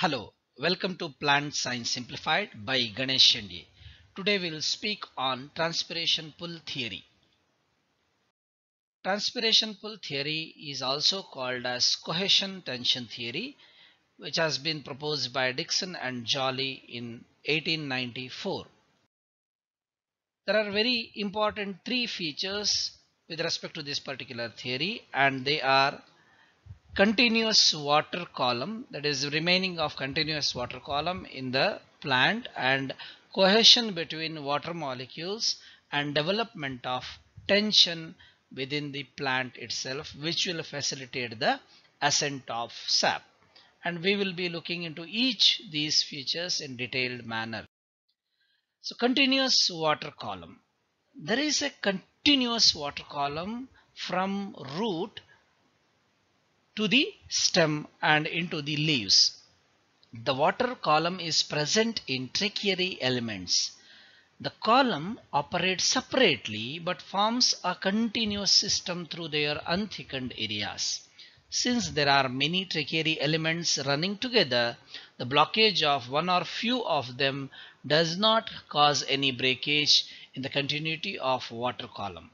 Hello, welcome to Plant Science Simplified by Ganesh Shendye. Today we will speak on transpiration pull theory. Transpiration pull theory is also called as cohesion tension theory, which has been proposed by Dickson and Joly in 1894. There are very important three features with respect to this particular theory, and they are continuous water column, that is remaining of continuous water column in the plant, and cohesion between water molecules and development of tension within the plant itself, which will facilitate the ascent of sap. And we will be looking into each these features in detailed manner. So continuous water column, there is a continuous water column from root to the stem and into the leaves. The water column is present in tertiary elements. The column operates separately but forms a continuous system through their unthickened areas. Since there are many tertiary elements running together, the blockage of one or few of them does not cause any breakage in the continuity of water column.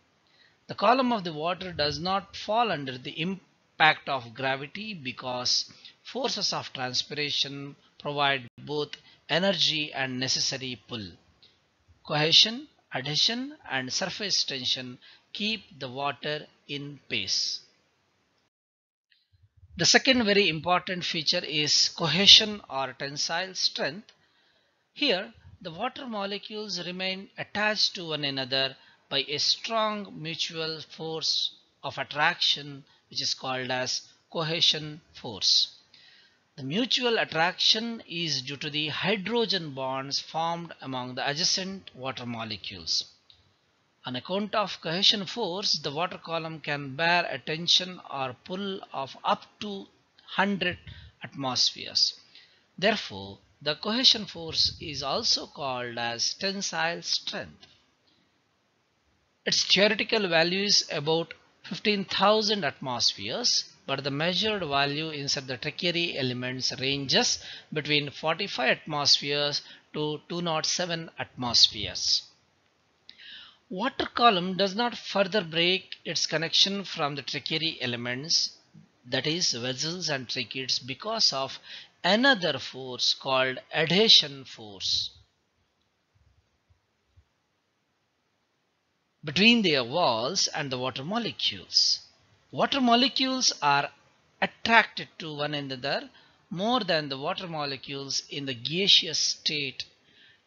The column of the water does not fall under the impact of gravity because forces of transpiration provide both energy and necessary pull. Cohesion, adhesion, and surface tension keep the water in pace. The second very important feature is cohesion or tensile strength. Here, the water molecules remain attached to one another by a strong mutual force of attraction, which is called as cohesion force. The mutual attraction is due to the hydrogen bonds formed among the adjacent water molecules. On account of cohesion force, the water column can bear a tension or pull of up to 100 atmospheres. Therefore, the cohesion force is also called as tensile strength. Its theoretical value is about 15,000 atmospheres, but the measured value inside the tertiary elements ranges between 45 atmospheres to 207 atmospheres. Water column does not further break its connection from the tertiary elements, that is vessels and tracheids, because of another force called adhesion force between their walls and the water molecules. Water molecules are attracted to one another more than the water molecules in the gaseous state,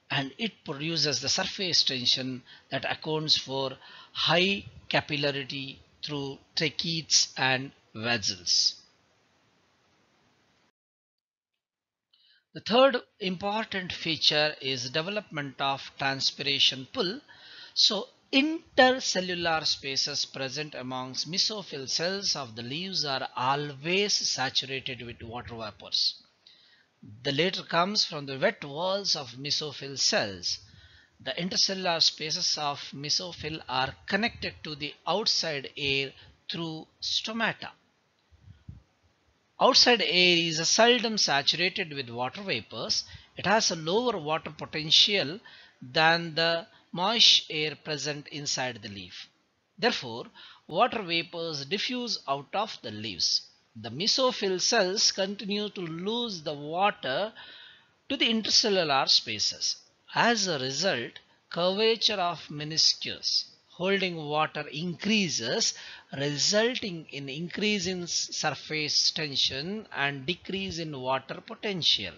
and it produces the surface tension that accounts for high capillarity through tracheids and vessels. The third important feature is development of transpiration pull. So intercellular spaces present amongst mesophyll cells of the leaves are always saturated with water vapors. The latter comes from the wet walls of mesophyll cells. The intercellular spaces of mesophyll are connected to the outside air through stomata. Outside air is seldom saturated with water vapors. It has a lower water potential than the moist air present inside the leaf. Therefore, water vapors diffuse out of the leaves. The mesophyll cells continue to lose the water to the intercellular spaces. As a result, curvature of meniscus holding water increases, resulting in increase in surface tension and decrease in water potential,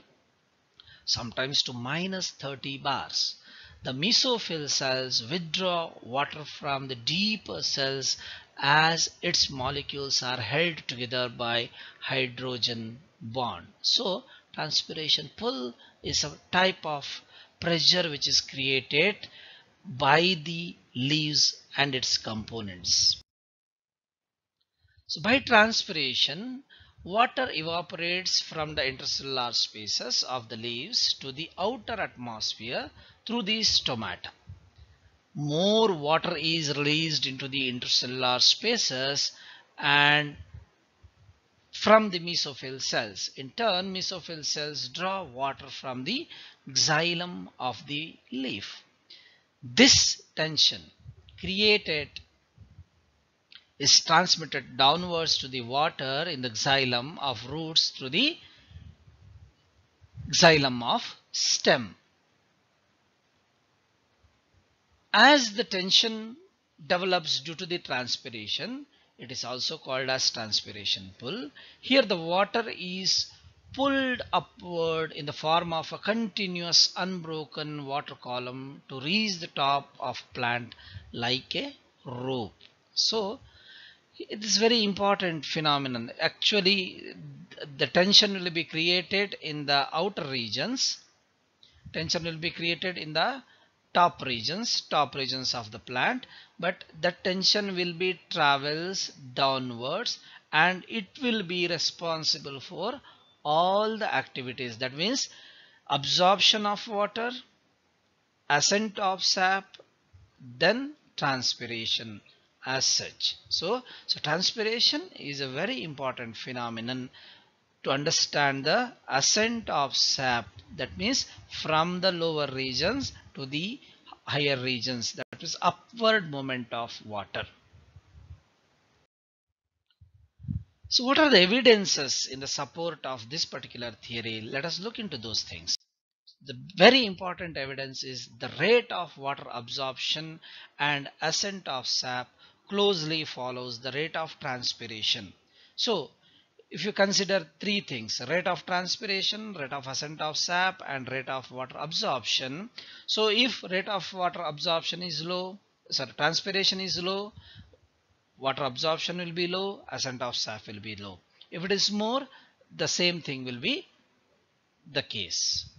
sometimes to minus 30 bars. The mesophyll cells withdraw water from the deeper cells as its molecules are held together by hydrogen bond. So transpiration pull is a type of pressure which is created by the leaves and its components. So by transpiration, water evaporates from the intercellular spaces of the leaves to the outer atmosphere through the stomata. More water is released into the intercellular spaces, and from the mesophyll cells. In turn, mesophyll cells draw water from the xylem of the leaf. This tension created is transmitted downwards to the water in the xylem of roots through the xylem of stem. As the tension develops due to the transpiration, it is also called as transpiration pull. Here the water is pulled upward in the form of a continuous unbroken water column to reach the top of plant like a rope. So it is very important phenomenon. Actually, the tension will be created in the outer regions. Tension will be created in the top regions of the plant, but that tension will be travels downwards and it will be responsible for all the activities. That means absorption of water, ascent of sap, then transpiration as such. So transpiration is a very important phenomenon to understand the ascent of sap. That means from the lower regions to the higher regions, that is upward movement of water. So what are the evidences in the support of this particular theory? Let us look into those things. The very important evidence is the rate of water absorption and ascent of sap closely follows the rate of transpiration. So if you consider three things: rate of transpiration, rate of ascent of sap, and rate of water absorption. So if rate of water absorption is low, sorry, transpiration is low, water absorption will be low, ascent of sap will be low. If it is more, the same thing will be the case.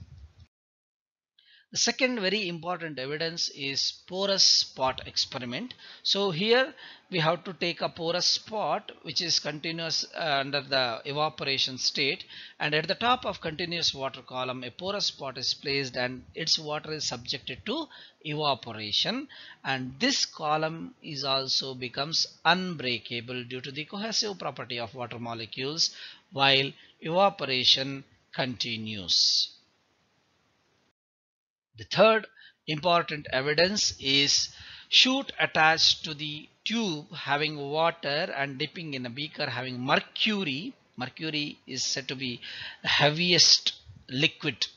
The second very important evidence is porous spot experiment. So here we have to take a porous spot which is continuous under the evaporation state, and at the top of continuous water column a porous spot is placed and its water is subjected to evaporation, and this column is also becomes unbreakable due to the cohesive property of water molecules while evaporation continues. The third important evidence is chute attached to the tube having water and dipping in a beaker having mercury. Mercury is said to be the heaviest liquid,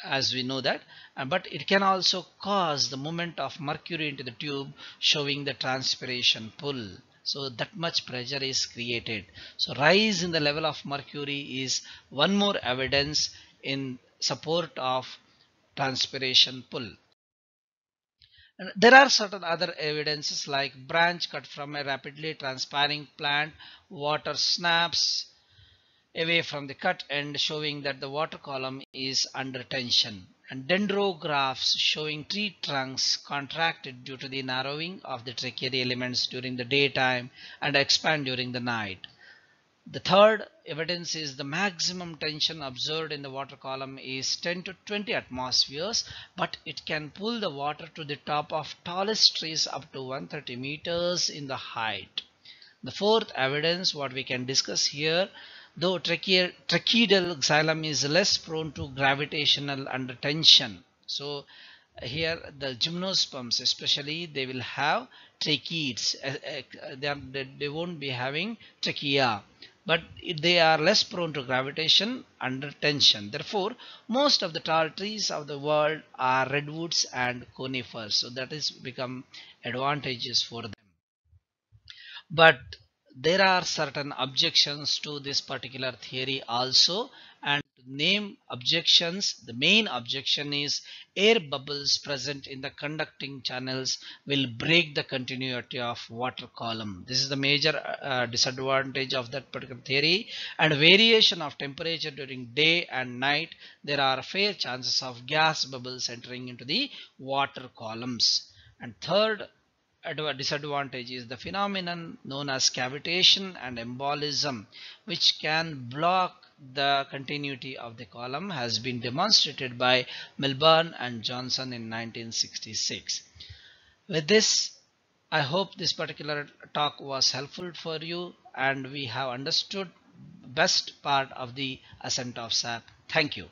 as we know that, but it can also cause the movement of mercury into the tube, showing the transpiration pull. So that much pressure is created. So rise in the level of mercury is one more evidence in support of transpiration pull. And there are certain other evidences like branch cut from a rapidly transpiring plant, water snaps away from the cut end showing that the water column is under tension, and dendrographs showing tree trunks contracted due to the narrowing of the trachea elements during the daytime and expand during the night. The third evidence is the maximum tension observed in the water column is 10 to 20 atmospheres, but it can pull the water to the top of tallest trees up to 130 meters in the height. The fourth evidence what we can discuss here, though tracheidal xylem is less prone to gravitational under tension. So here the gymnosperms especially, they will have tracheids. They won't be having trachea, but they are less prone to gravitation under tension. Therefore most of the tall trees of the world are redwoods and conifers, so that is become advantages for them. But there are certain objections to this particular theory also, and to name objections, the main objection is air bubbles present in the conducting channels will break the continuity of water column. This is the major disadvantage of that particular theory. And variation of temperature during day and night, there are fair chances of gas bubbles entering into the water columns. And third disadvantage is the phenomenon known as cavitation and embolism, which can block the continuity of the column, has been demonstrated by Milburn and Johnson in 1966. With this, I hope this particular talk was helpful for you and we have understood best part of the ascent of sap. Thank you.